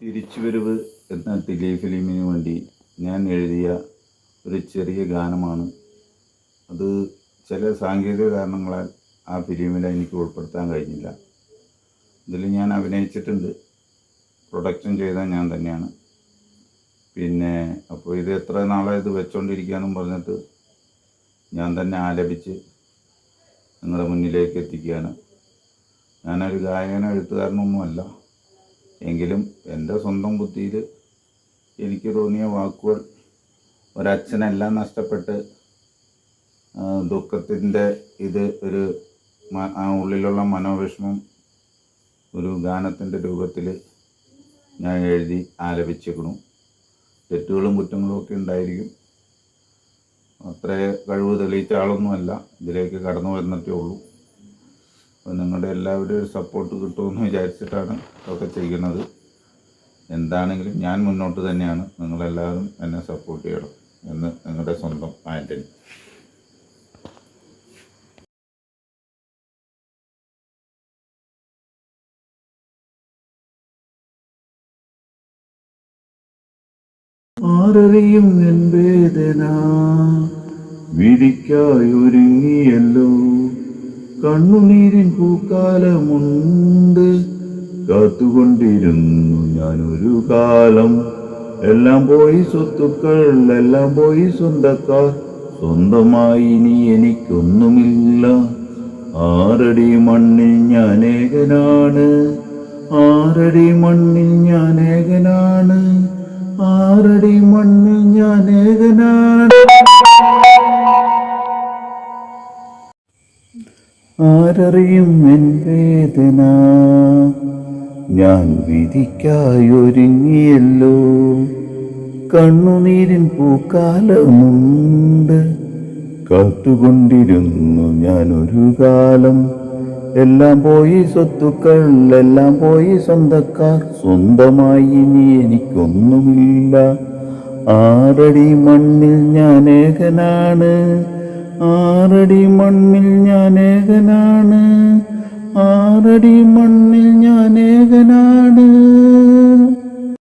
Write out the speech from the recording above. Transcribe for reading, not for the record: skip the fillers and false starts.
തിരിച്ചുവരവ് എന്ന ടെലിഫിലിമിന് വേണ്ടി ഞാൻ എഴുതിയ ഒരു ചെറിയ ഗാനമാണ് അത്. ചില സാങ്കേതിക കാരണങ്ങളാൽ ആ ഫിലിമിൽ എനിക്ക് ഉൾപ്പെടുത്താൻ കഴിഞ്ഞില്ല. ഇതിൽ ഞാൻ അഭിനയിച്ചിട്ടുണ്ട്, പ്രൊഡക്ഷൻ ചെയ്ത ഞാൻ തന്നെയാണ്. പിന്നെ അപ്പോൾ ഇത് എത്ര നാളെ ഇത് വെച്ചുകൊണ്ടിരിക്കുകയെന്നും പറഞ്ഞിട്ട് ഞാൻ തന്നെ ആലപിച്ച് നിങ്ങളുടെ മുന്നിലേക്ക് എത്തിക്കുകയാണ്. ഞാനൊരു ഗായകനോ എഴുത്തുകാരനൊന്നുമല്ല, എങ്കിലും എൻ്റെ സ്വന്തം ബുദ്ധിയിൽ എനിക്ക് തോന്നിയ വാക്കുകൾ, ഒരച്ഛനെല്ലാം നഷ്ടപ്പെട്ട് ദുഃഖത്തിൻ്റെ ഇത് ഒരു ഉള്ളിലുള്ള മനോവിഷമം ഒരു ഗാനത്തിൻ്റെ രൂപത്തിൽ ഞാൻ എഴുതി ആലപിച്ചിരിക്കുന്നു. തെറ്റുകളും കുറ്റങ്ങളും ഒക്കെ ഉണ്ടായിരിക്കും. അത്ര കഴിവ് തെളിയിച്ച ആളൊന്നുമല്ല, ഇതിലേക്ക് കടന്നു വന്നിട്ടേ ഉള്ളൂ. അപ്പോൾ നിങ്ങളുടെ എല്ലാവരുടെയും സപ്പോർട്ട് കിട്ടുമെന്ന് വിചാരിച്ചിട്ടാണ് ഇതൊക്കെ ചെയ്യുന്നത്. എന്താണെങ്കിലും ഞാൻ മുന്നോട്ട് തന്നെയാണ്, നിങ്ങളെല്ലാവരും എന്നെ സപ്പോർട്ട് ചെയ്യണം എന്ന് നിങ്ങളുടെ സ്വന്തം ആൻ്റണി. ആരറിയും എൻ വേദന വിധിക്കായി ഒരുങ്ങിയല്ലോ, കണ്ണുനീരിൻ പൂക്കാലമുണ്ട്, കാത്തുകൊണ്ടിരുന്നു ഞാനൊരു കാലം. എല്ലാം പോയി സ്വത്തുക്കൾ, എല്ലാം പോയി സ്വന്തക്കാർ, സ്വന്തമായി ഇനി എനിക്കൊന്നുമില്ല. ആറടി മണ്ണിൽ ഞാനേകനാണ്, ആറടി മണ്ണിൽ ഞാനേകനാണ്, ആറടി മണ്ണിൽ ഞാനേകനാണ്. ആരറിയും എൻ വേദന, ഞാൻ വിധിക്കായി ഒരുങ്ങിയല്ലോ, കണ്ണുനീരിൻ പൂക്കാലമുണ്ട്, കാത്തുകൊണ്ടിരുന്നു ഞാനൊരു കാലം. എല്ലാം പോയി സ്വത്തുക്കൾ, എല്ലാം പോയി സ്വന്തക്കാർ, സ്വന്തമായി ഇനി എനിക്കൊന്നുമില്ല. ആറടി മണ്ണിൽ ഞാനേകനാണ്, ആറടി മണ്ണിൽ ഞാനേകനാണ്, ആറടി മണ്ണിൽ ഞാനേകനാണ്.